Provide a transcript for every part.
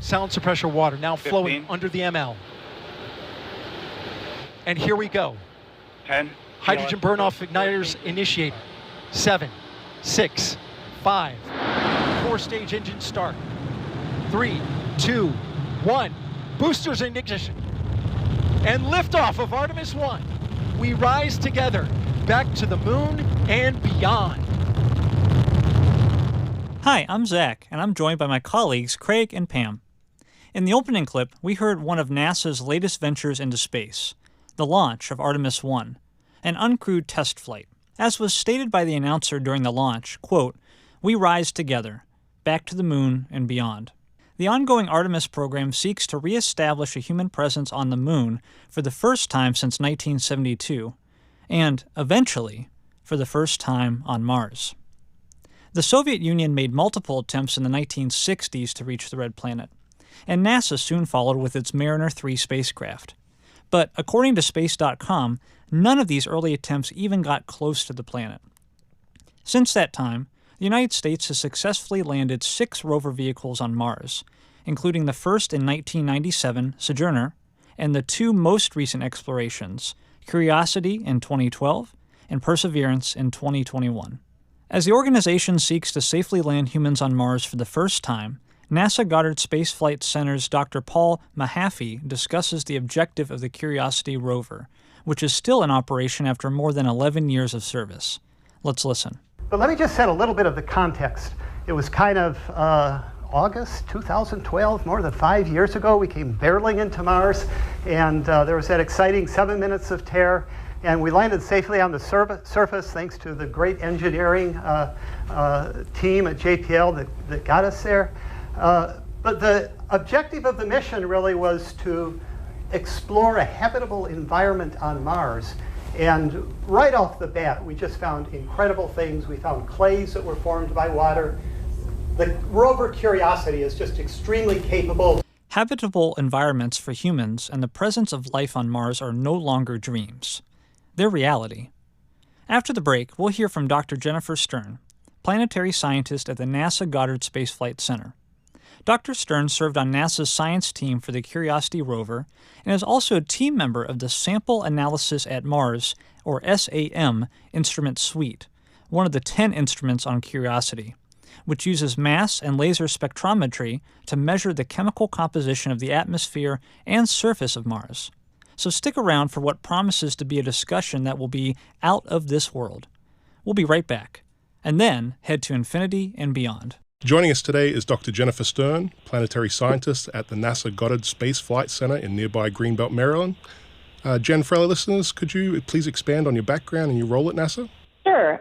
Silencer pressure water now 15. flowing under the ML. And here we go. 10. Hydrogen burn-off igniters initiated. 7, 6, 5. 4-stage engine start. 3, 2, 1. Boosters in ignition. And liftoff of Artemis 1. We rise together back to the moon and beyond. Hi, I'm Zach, and I'm joined by my colleagues Craig and Pam. In the opening clip, we heard one of NASA's latest ventures into space, the launch of Artemis 1, an uncrewed test flight. As was stated by the announcer during the launch, quote, "We rise together, back to the moon and beyond." The ongoing Artemis program seeks to reestablish a human presence on the moon for the first time since 1972, and, eventually, for the first time on Mars. The Soviet Union made multiple attempts in the 1960s to reach the Red Planet, and NASA soon followed with its Mariner 3 spacecraft. But according to Space.com, none of these early attempts even got close to the planet. Since that time, the United States has successfully landed 6 rover vehicles on Mars, including the first in 1997, Sojourner, and the 2 most recent explorations, Curiosity in 2012 and Perseverance in 2021. As the organization seeks to safely land humans on Mars for the first time, NASA Goddard Space Flight Center's Dr. Paul Mahaffey discusses the objective of the Curiosity rover, which is still in operation after more than 11 years of service. Let's listen. But let me just set a little bit of the context. It was kind of August 2012, more than 5 years ago. We came barreling into Mars, and there was that exciting 7 minutes of terror. And we landed safely on the surface thanks to the great engineering team at JPL that got us there. But the objective of the mission really was to explore a habitable environment on Mars. And right off the bat, we just found incredible things. We found clays that were formed by water. The rover Curiosity is just extremely capable. Habitable environments for humans and the presence of life on Mars are no longer dreams. They're reality. After the break, we'll hear from Dr. Jennifer Stern, planetary scientist at the NASA Goddard Space Flight Center. Dr. Stern served on NASA's science team for the Curiosity rover and is also a team member of the Sample Analysis at Mars, or SAM, instrument suite, one of the 10 instruments on Curiosity, which uses mass and laser spectrometry to measure the chemical composition of the atmosphere and surface of Mars. So stick around for what promises to be a discussion that will be out of this world. We'll be right back, and then head to infinity and beyond. Joining us today is Dr. Jennifer Stern, planetary scientist at the NASA Goddard Space Flight Center in nearby Greenbelt, Maryland. Jen, for our listeners, could you please expand on your background and your role at NASA? Sure.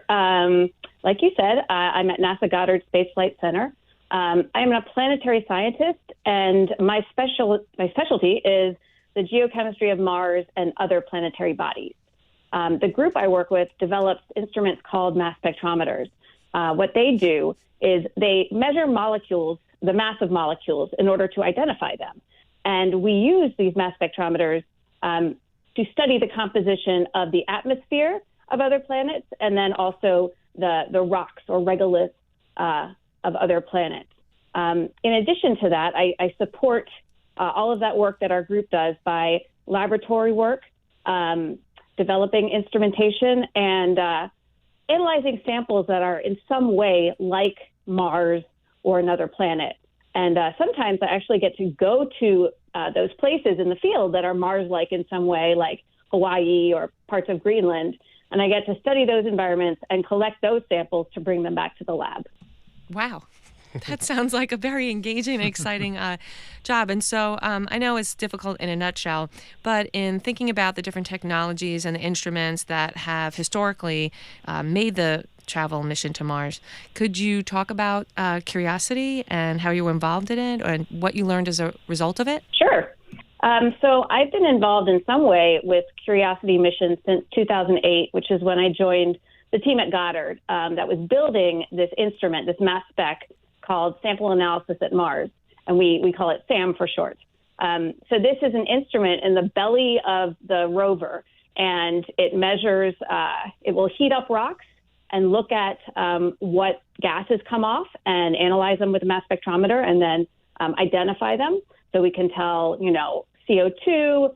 Like you said, I'm at NASA Goddard Space Flight Center. I'm a planetary scientist, and my specialty is the geochemistry of Mars and other planetary bodies. The group I work with develops instruments called mass spectrometers. What they do is they measure molecules, the mass of molecules, in order to identify them. And we use these mass spectrometers to study the composition of the atmosphere of other planets and then also the rocks or regoliths of other planets. In addition to that, I support all of that work that our group does by laboratory work, developing instrumentation, and analyzing samples that are in some way like Mars or another planet. And sometimes I actually get to go to those places in the field that are Mars-like in some way, like Hawaii or parts of Greenland. And I get to study those environments and collect those samples to bring them back to the lab. Wow. That sounds like a very engaging and exciting job. And so I know it's difficult in a nutshell, but in thinking about the different technologies and the instruments that have historically made the travel mission to Mars, could you talk about Curiosity and how you were involved in it and what you learned as a result of it? Sure. So I've been involved in some way with Curiosity missions since 2008, which is when I joined the team at Goddard that was building this instrument, this mass spec, called Sample Analysis at Mars, and we call it SAM for short. So this is an instrument in the belly of the rover, and it measures, it will heat up rocks and look at what gases come off and analyze them with a mass spectrometer, and then identify them. So we can tell, CO2,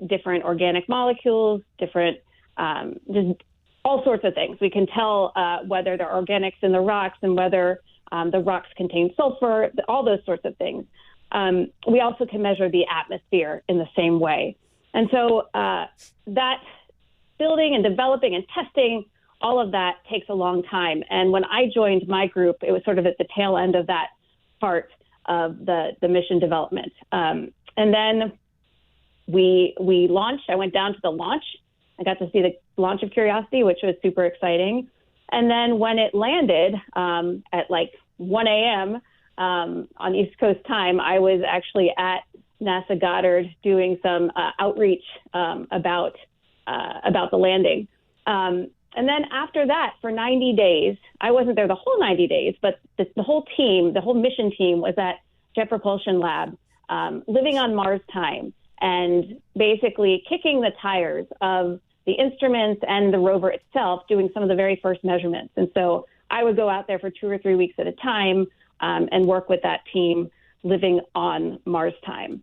different organic molecules, different, just all sorts of things. We can tell whether there are organics in the rocks and whether the rocks contain sulfur, all those sorts of things. We also can measure the atmosphere in the same way. And so that building and developing and testing, all of that takes a long time. And when I joined my group, it was sort of at the tail end of that part of the mission development. And then we launched. I went down to the launch. I got to see the launch of Curiosity, which was super exciting. And then when it landed at like 1 a.m. On East Coast time, I was actually at NASA Goddard doing some outreach about the landing. And then after that, for 90 days, I wasn't there the whole 90 days, but the whole team, the whole mission team was at Jet Propulsion Lab, living on Mars time and basically kicking the tires of the instruments and the rover itself, doing some of the very first measurements. And so I would go out there for 2 or 3 weeks at a time and work with that team living on Mars time.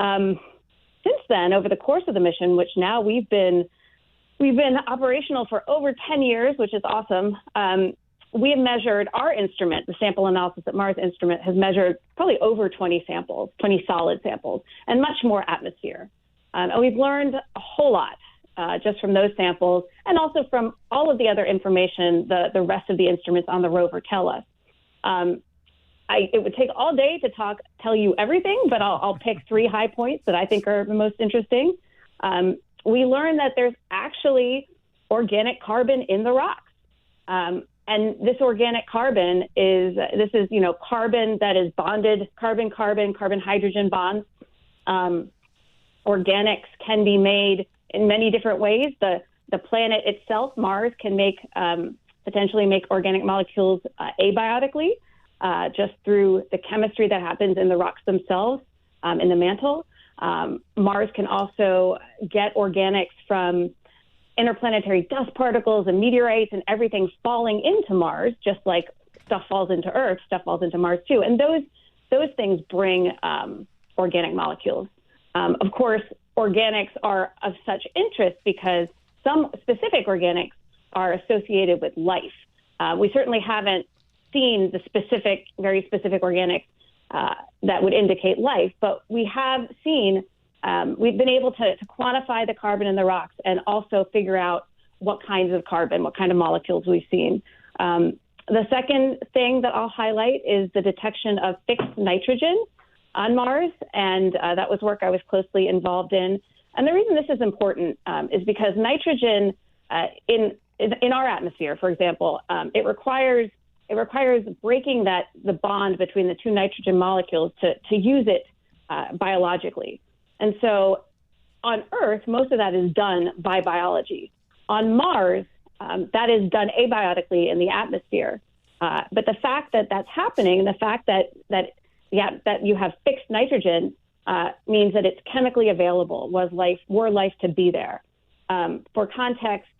Since then, over the course of the mission, which now we've been operational for over 10 years, which is awesome. We have measured our instrument, the Sample Analysis at Mars instrument, has measured probably over 20 samples, 20 solid samples, and much more atmosphere. And we've learned a whole lot just from those samples, and also from all of the other information the rest of the instruments on the rover tell us. It would take all day to tell you everything, but I'll pick 3 high points that I think are the most interesting. We learned that there's actually organic carbon in the rocks. And this organic carbon is carbon that is bonded, carbon-hydrogen bonds. Organics can be made in many different ways. The planet itself, Mars, can potentially make organic molecules abiotically, just through the chemistry that happens in the rocks themselves, in the mantle. Mars can also get organics from interplanetary dust particles and meteorites and everything falling into Mars, just like stuff falls into Earth, stuff falls into Mars too. And those things bring organic molecules. Of course, organics are of such interest because some specific organics are associated with life. We certainly haven't seen the very specific organics that would indicate life, but we have seen, we've been able to quantify the carbon in the rocks and also figure out what kinds of carbon, what kind of molecules we've seen. The second thing that I'll highlight is the detection of fixed nitrogen on Mars, and that was work I was closely involved in. And the reason this is important is because nitrogen in our atmosphere, for example, it requires breaking the bond between the 2 nitrogen molecules to use it biologically. And so on Earth, most of that is done by biology. On Mars, that is done abiotically in the atmosphere. But the fact that that's happening, and the fact that you have fixed nitrogen means that it's chemically available, were life to be there. For context,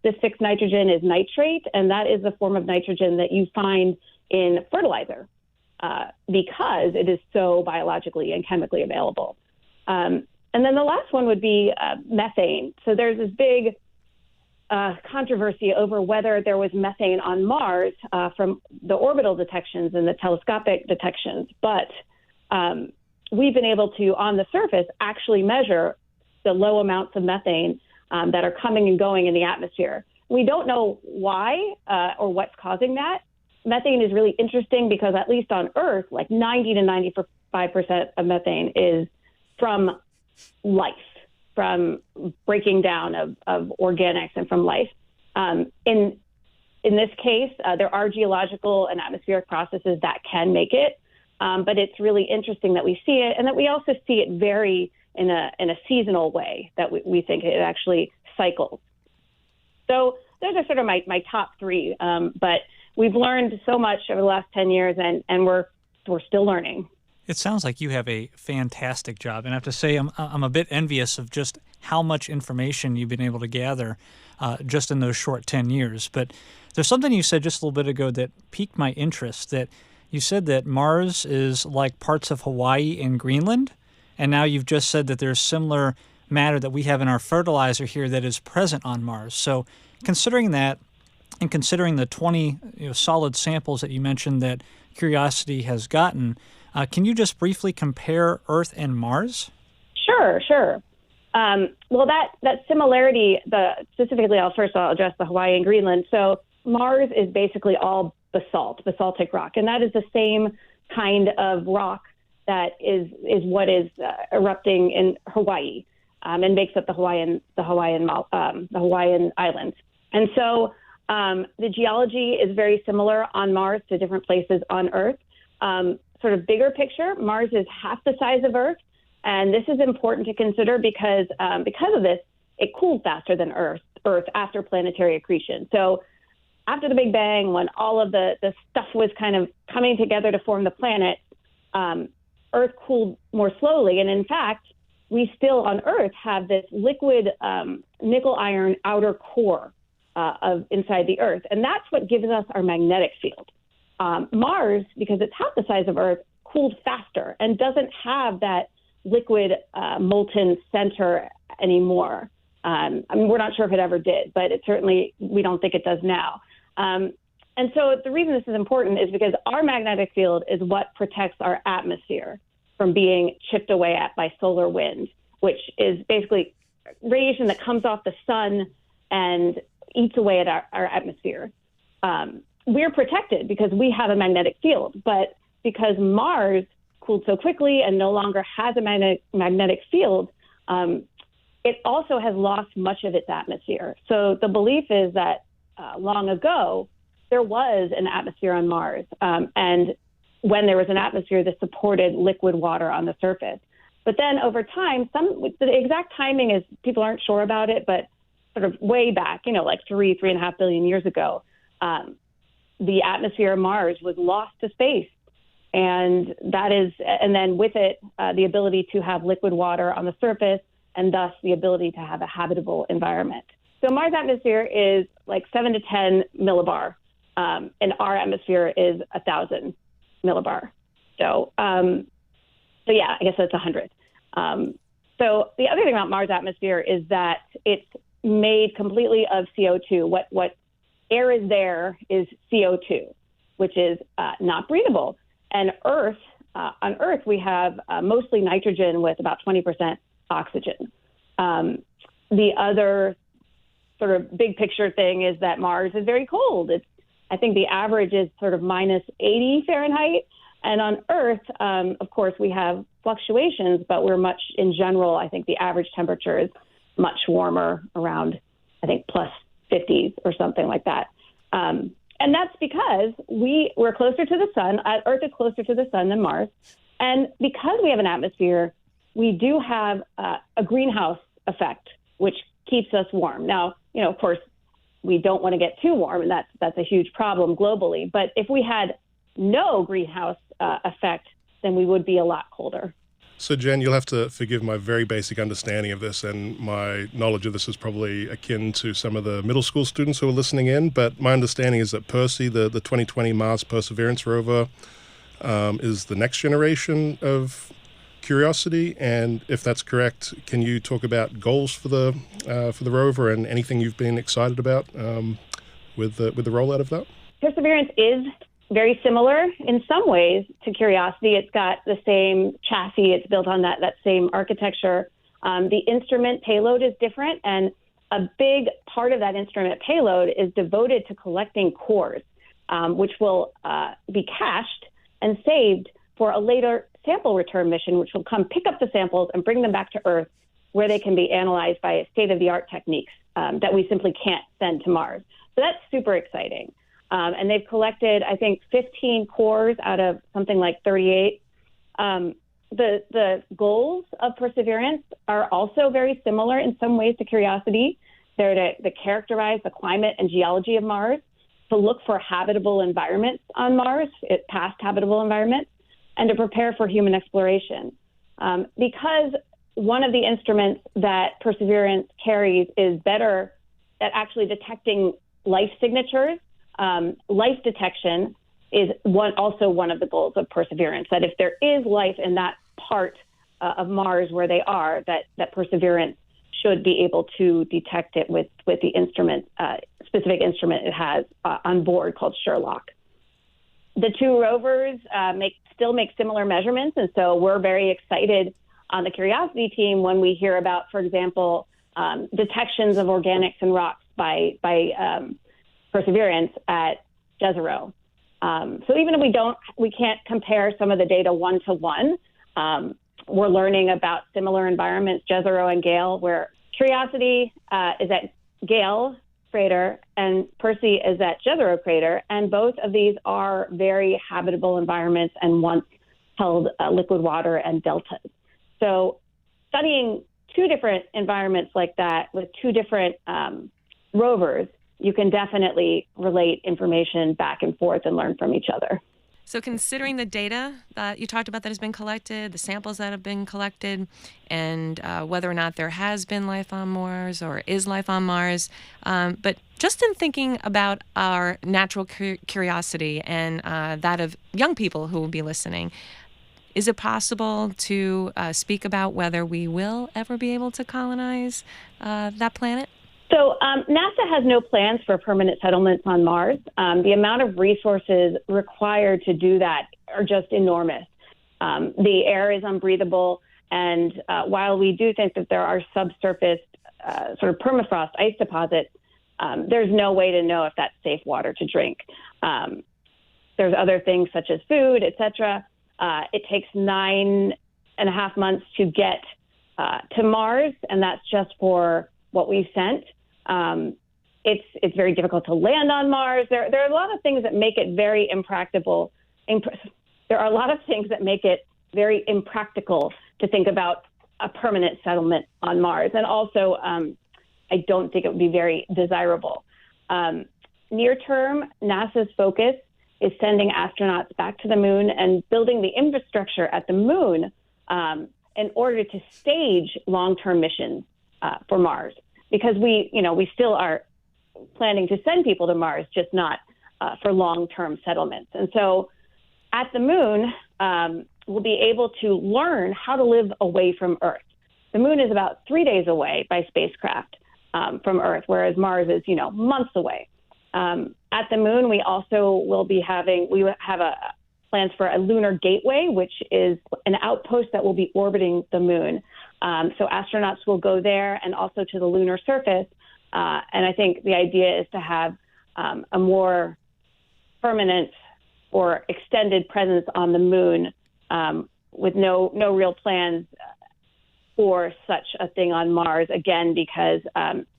this fixed nitrogen is nitrate, and that is the form of nitrogen that you find in fertilizer because it is so biologically and chemically available. And then the last one would be methane. So there's this big controversy over whether there was methane on Mars from the orbital detections and the telescopic detections. But we've been able to, on the surface, actually measure the low amounts of methane that are coming and going in the atmosphere. We don't know why or what's causing that. Methane is really interesting because at least on Earth, like 90 to 95% of methane is from life, from breaking down of organics and from life. In this case, there are geological and atmospheric processes that can make it, but it's really interesting that we see it and that we also see it vary in a seasonal way, that we think it actually cycles. So those are sort of my top 3, but we've learned so much over the last 10 years, and we're still learning. It sounds like you have a fantastic job, and I have to say I'm a bit envious of just how much information you've been able to gather just in those short 10 years. But there's something you said just a little bit ago that piqued my interest, that You said that Mars is like parts of Hawaii and Greenland, and now you've just said that there's similar matter that we have in our fertilizer here that is present on Mars. So considering that, and considering the 20 solid samples that you mentioned that Curiosity has gotten, can you just briefly compare Earth and Mars? Sure. Well, that similarity, specifically, I'll address the Hawaii and Greenland. So Mars is basically all basaltic rock, and that is the same kind of rock that is what is erupting in Hawaii and makes up the Hawaiian islands. And so the geology is very similar on Mars to different places on Earth. Sort of bigger picture, Mars is half the size of Earth. And this is important to consider because of this, it cooled faster than Earth after planetary accretion. So after the Big Bang, when all of the stuff was kind of coming together to form the planet, Earth cooled more slowly. And in fact, we still on Earth have this liquid nickel iron outer core of inside the Earth. And that's what gives us our magnetic field. Mars, because it's half the size of Earth, cooled faster and doesn't have that liquid molten center anymore. We're not sure if it ever did, but we don't think it does now. And so the reason this is important is because our magnetic field is what protects our atmosphere from being chipped away at by solar wind, which is basically radiation that comes off the sun and eats away at our atmosphere. We're protected because we have a magnetic field, but because Mars cooled so quickly and no longer has a magnetic field, it also has lost much of its atmosphere. So the belief is that long ago, there was an atmosphere on Mars. And when there was an atmosphere, this supported liquid water on the surface. But then over time, the exact timing is, people aren't sure about it, but sort of way back, like 3.5 billion years ago, the atmosphere of Mars was lost to space. And then with it, the ability to have liquid water on the surface, and thus the ability to have a habitable environment. So Mars' atmosphere is like 7 to 10 millibar, and our atmosphere is 1,000 millibar. So yeah, I guess that's 100. So the other thing about Mars' atmosphere is that it's made completely of CO2. What air is there is CO2, which is not breathable. And on Earth, we have mostly nitrogen with about 20% oxygen. The other sort of big picture thing is that Mars is very cold. I think the average is sort of minus 80 Fahrenheit. And on Earth, of course, we have fluctuations, but in general, I think the average temperature is much warmer, around, I think, plus 50s or something like that. And that's because we're closer to the sun. Earth is closer to the sun than Mars. And because we have an atmosphere, we do have a greenhouse effect, which keeps us warm. Now, of course, we don't want to get too warm, and that's a huge problem globally. But if we had no greenhouse effect, then we would be a lot colder. So, Jen, you'll have to forgive my very basic understanding of this, and my knowledge of this is probably akin to some of the middle school students who are listening in, but my understanding is that Percy, the 2020 Mars Perseverance rover, is the next generation of Curiosity, and if that's correct, can you talk about goals for the rover and anything you've been excited about with the rollout of that? Perseverance is very similar in some ways to Curiosity. It's got the same chassis. It's built on that same architecture. The instrument payload is different, and a big part of that instrument payload is devoted to collecting cores, which will be cached and saved for a later sample return mission, which will come pick up the samples and bring them back to Earth, where they can be analyzed by state-of-the-art techniques that we simply can't send to Mars. So that's super exciting. And they've collected, I think, 15 cores out of something like 38. The goals of Perseverance are also very similar in some ways to Curiosity. They're to characterize the climate and geology of Mars, to look for habitable environments on Mars, past habitable environments, and to prepare for human exploration. Because one of the instruments that Perseverance carries is better at actually detecting life signatures. Life detection also one of the goals of Perseverance, that if there is life in that part of Mars where they are, that Perseverance should be able to detect it with the instrument, specific instrument it has on board called Sherlock. The two rovers still make similar measurements, and so we're very excited on the Curiosity team when we hear about, for example, detections of organics and rocks by Perseverance at Jezero. So even if we can't compare some of the data one to one, we're learning about similar environments, Jezero and Gale, where Curiosity is at Gale crater and Percy is at Jezero crater, and both of these are very habitable environments and once held liquid water and deltas. So studying two different environments like that with two different rovers, you can definitely relate information back and forth and learn from each other. So considering the data that you talked about that has been collected, the samples that have been collected, and whether or not there has been life on Mars or is life on Mars, but just in thinking about our natural curiosity and that of young people who will be listening, is it possible to speak about whether we will ever be able to colonize that planet? So NASA has no plans for permanent settlements on Mars. The amount of resources required to do that are just enormous. The air is unbreathable, and while we do think that there are subsurface sort of permafrost ice deposits, there's no way to know if that's safe water to drink. There's other things such as food, etc. It takes 9.5 months to get to Mars, and that's just for what we've sent. It's very difficult to land on Mars. There are a lot of things that make it very impractical. There are a lot of things that make it very impractical to think about a permanent settlement on Mars. And also, I don't think it would be very desirable. Near term, NASA's focus is sending astronauts back to the moon and building the infrastructure at the moon in order to stage long-term missions for Mars. Because we still are planning to send people to Mars, just not for long-term settlements. And so at the moon, we'll be able to learn how to live away from Earth. The moon is about 3 days away by spacecraft from Earth, whereas Mars is, months away. At the moon, we also will have plans for a lunar gateway, which is an outpost that will be orbiting the moon. So astronauts will go there and also to the lunar surface. And I think the idea is to have a more permanent or extended presence on the moon with no real plans for such a thing on Mars, again, because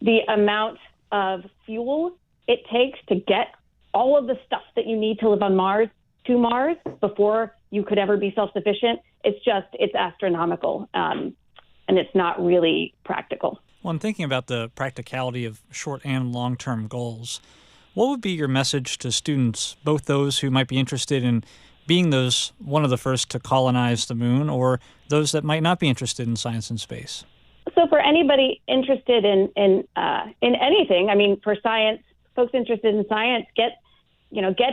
the amount of fuel it takes to get all of the stuff that you need to live on Mars to Mars before you could ever be self-sufficient, it's astronomical. And it's not really practical. Well, I'm thinking about the practicality of short and long-term goals. What would be your message to students, both those who might be interested in being one of the first to colonize the moon, or those that might not be interested in science and space? So for anybody interested in anything, I mean, for science, folks interested in science, get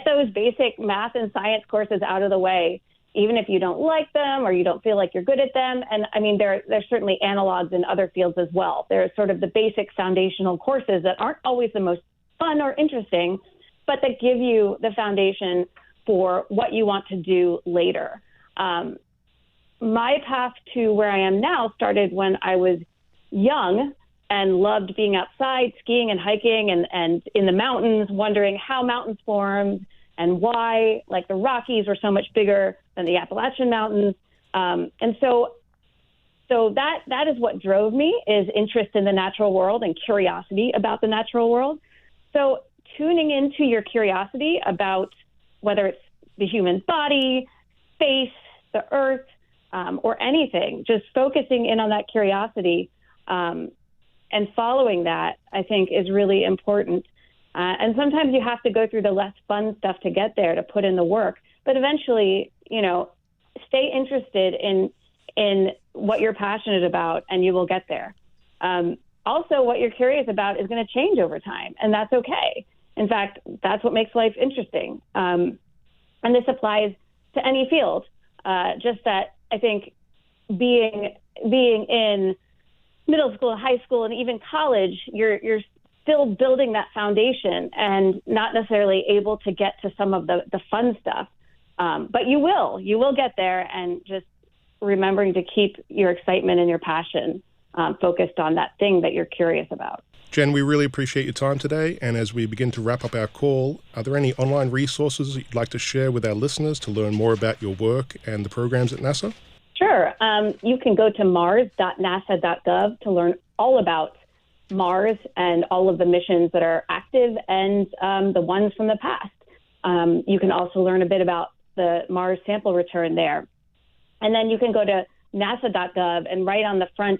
those basic math and science courses out of the way, even if you don't like them or you don't feel like you're good at them. And I mean, there's certainly analogs in other fields as well. There's sort of the basic foundational courses that aren't always the most fun or interesting, but that give you the foundation for what you want to do later. My path to where I am now started when I was young and loved being outside, skiing and hiking and in the mountains, wondering how mountains formed and why, like the Rockies were so much bigger than the Appalachian Mountains. And so that is what drove me, is interest in the natural world and curiosity about the natural world. So tuning into your curiosity about whether it's the human body, space, the earth, or anything, just focusing in on that curiosity and following that, I think, is really important. And sometimes you have to go through the less fun stuff to get there, to put in the work. But eventually, stay interested in what you're passionate about, and you will get there. Also, what you're curious about is going to change over time, and that's okay. In fact, that's what makes life interesting. And this applies to any field. Just that I think being in middle school, high school, and even college, you're still building that foundation and not necessarily able to get to some of the fun stuff. But you will get there, and just remembering to keep your excitement and your passion focused on that thing that you're curious about. Jen, we really appreciate your time today. And as we begin to wrap up our call, are there any online resources you'd like to share with our listeners to learn more about your work and the programs at NASA? Sure. You can go to mars.nasa.gov to learn all about Mars and all of the missions that are active and the ones from the past. You can also learn a bit about the Mars sample return there. And then you can go to nasa.gov, and right on the front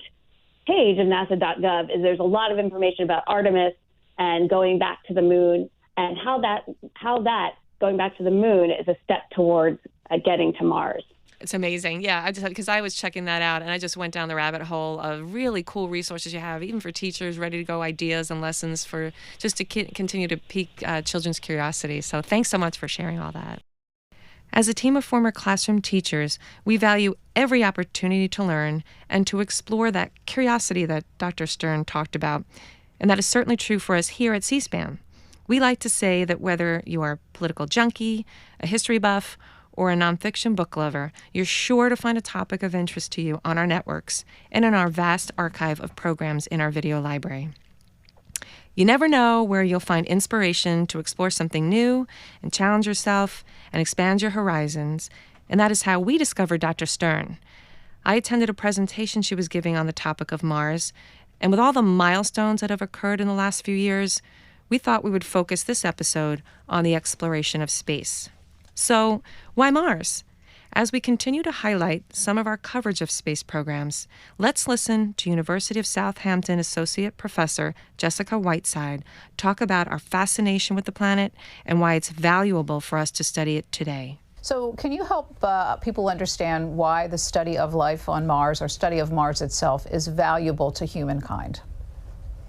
page of nasa.gov there's a lot of information about Artemis and going back to the moon, and how that going back to the moon is a step towards getting to Mars. It's amazing. Yeah, because I was checking that out, and I just went down the rabbit hole of really cool resources you have, even for teachers, ready to go ideas and lessons for just to continue to pique children's curiosity. So thanks so much for sharing all that. As a team of former classroom teachers, we value every opportunity to learn and to explore that curiosity that Dr. Stern talked about. And that is certainly true for us here at CSPAN. We like to say that whether you are a political junkie, a history buff, or a nonfiction book lover, you're sure to find a topic of interest to you on our networks and in our vast archive of programs in our video library. You never know where you'll find inspiration to explore something new and challenge yourself and expand your horizons, and that is how we discovered Dr. Stern. I attended a presentation she was giving on the topic of Mars, and with all the milestones that have occurred in the last few years, we thought we would focus this episode on the exploration of space. So, why Mars? As we continue to highlight some of our coverage of space programs, let's listen to University of Southampton Associate Professor Jessica Whiteside talk about our fascination with the planet and why it's valuable for us to study it today. So can you help people understand why the study of life on Mars, or study of Mars itself, is valuable to humankind?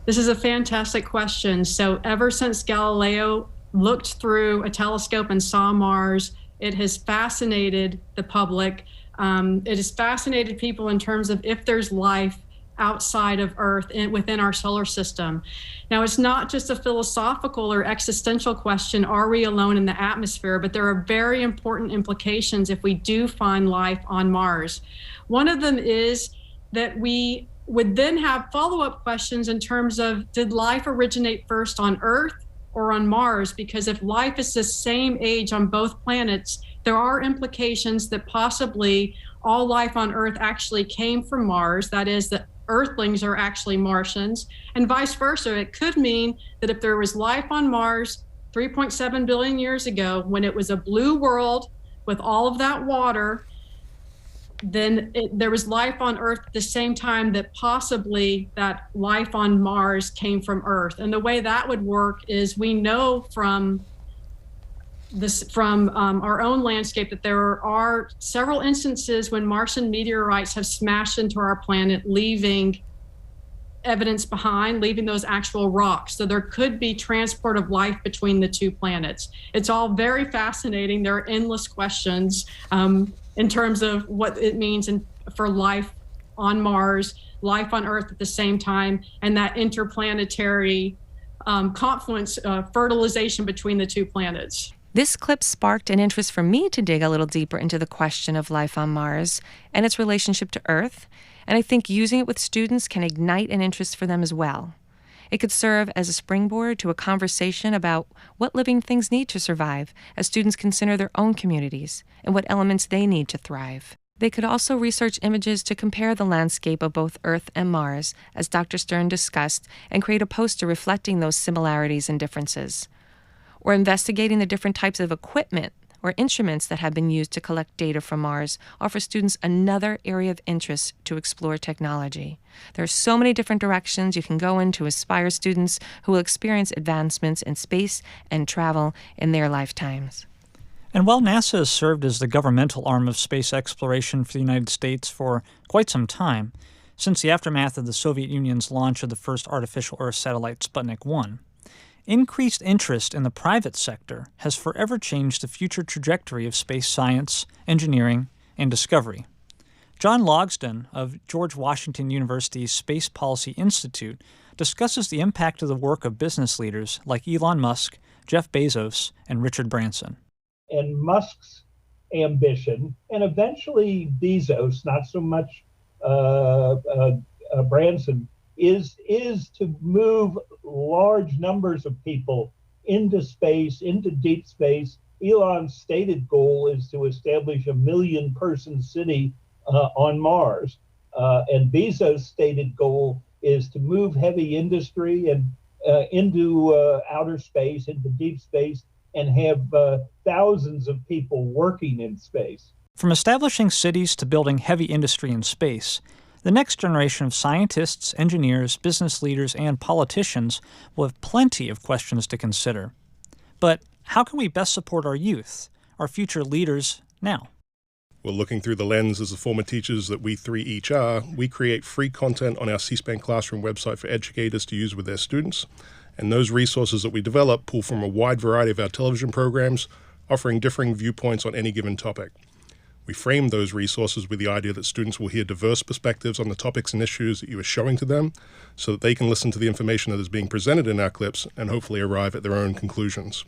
This is a fantastic question. So ever since Galileo looked through a telescope and saw Mars, it has fascinated the public. It has fascinated people in terms of if there's life outside of Earth within our solar system. Now, it's not just a philosophical or existential question, are we alone in the atmosphere? But there are very important implications if we do find life on Mars. One of them is that we would then have follow-up questions in terms of, did life originate first on Earth or on Mars? Because if life is the same age on both planets, there are implications that possibly all life on Earth actually came from Mars. That is, that Earthlings are actually Martians, and vice versa. It could mean that if there was life on Mars 3.7 billion years ago, when it was a blue world with all of that water, then there was life on Earth at the same time that possibly that life on Mars came from Earth. And the way that would work is, we know from our own landscape that there are several instances when Martian meteorites have smashed into our planet, leaving evidence behind, leaving those actual rocks. So there could be transport of life between the two planets. It's all very fascinating. There are endless questions in terms of what it means for life on Mars, life on Earth at the same time, and that interplanetary confluence, fertilization between the two planets. This clip sparked an interest for me to dig a little deeper into the question of life on Mars and its relationship to Earth, and I think using it with students can ignite an interest for them as well. It could serve as a springboard to a conversation about what living things need to survive as students consider their own communities and what elements they need to thrive. They could also research images to compare the landscape of both Earth and Mars, as Dr. Stern discussed, and create a poster reflecting those similarities and differences. Or investigating the different types of equipment or instruments that have been used to collect data from Mars offer students another area of interest to explore technology. There are so many different directions you can go in to inspire students who will experience advancements in space and travel in their lifetimes. And while NASA has served as the governmental arm of space exploration for the United States for quite some time, since the aftermath of the Soviet Union's launch of the first artificial Earth satellite Sputnik 1, increased interest in the private sector has forever changed the future trajectory of space science, engineering, and discovery. John Logsdon of George Washington University's Space Policy Institute discusses the impact of the work of business leaders like Elon Musk, Jeff Bezos, and Richard Branson. And Musk's ambition, and eventually Bezos, not so much Branson, is to move large numbers of people into space, into deep space. Elon's stated goal is to establish a 1 million-person city on Mars. And Bezos' stated goal is to move heavy industry and into outer space, into deep space, and have thousands of people working in space. From establishing cities to building heavy industry in space, the next generation of scientists, engineers, business leaders, and politicians will have plenty of questions to consider. But how can we best support our youth, our future leaders, now? Well, looking through the lens as the former teachers that we three each are, we create free content on our C-SPAN Classroom website for educators to use with their students. And those resources that we develop pull from a wide variety of our television programs, offering differing viewpoints on any given topic. We frame those resources with the idea that students will hear diverse perspectives on the topics and issues that you are showing to them, so that they can listen to the information that is being presented in our clips and hopefully arrive at their own conclusions.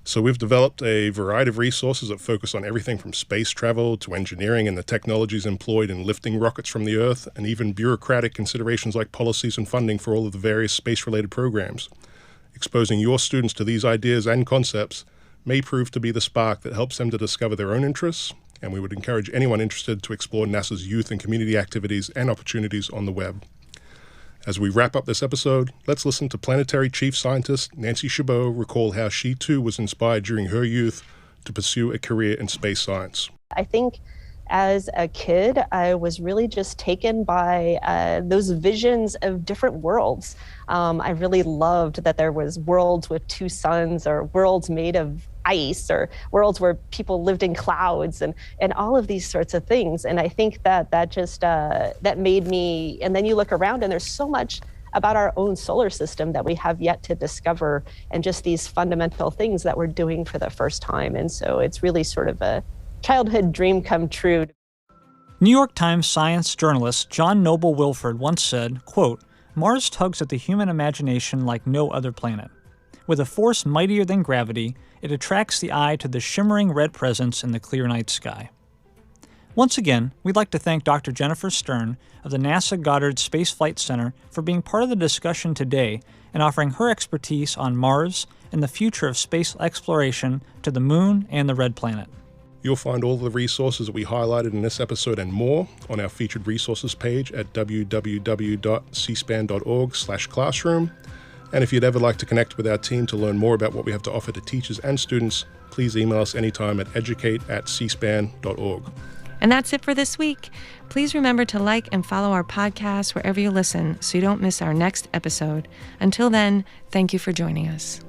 So we've developed a variety of resources that focus on everything from space travel to engineering and the technologies employed in lifting rockets from the Earth, and even bureaucratic considerations like policies and funding for all of the various space-related programs. Exposing your students to these ideas and concepts may prove to be the spark that helps them to discover their own interests, and we would encourage anyone interested to explore NASA's youth and community activities and opportunities on the web. As we wrap up this episode, let's listen to Planetary Chief Scientist Nancy Chabot recall how she too was inspired during her youth to pursue a career in space science. I think as a kid, I was really just taken by those visions of different worlds. I really loved that there was worlds with 2 suns, or worlds made of ice, or worlds where people lived in clouds, and all of these sorts of things. And I think that just that made me, and then you look around and there's so much about our own solar system that we have yet to discover, and just these fundamental things that we're doing for the first time. And so it's really sort of a childhood dream come true. New York Times science journalist John Noble Wilford once said, quote, "Mars tugs at the human imagination like no other planet. With a force mightier than gravity, it attracts the eye to the shimmering red presence in the clear night sky." Once again, we'd like to thank Dr. Jennifer Stern of the NASA Goddard Space Flight Center for being part of the discussion today and offering her expertise on Mars and the future of space exploration to the Moon and the Red Planet. You'll find all the resources that we highlighted in this episode and more on our featured resources page at www.cspan.org/classroom. And if you'd ever like to connect with our team to learn more about what we have to offer to teachers and students, please email us anytime at educate@cspan.org. And that's it for this week. Please remember to like and follow our podcast wherever you listen so you don't miss our next episode. Until then, thank you for joining us.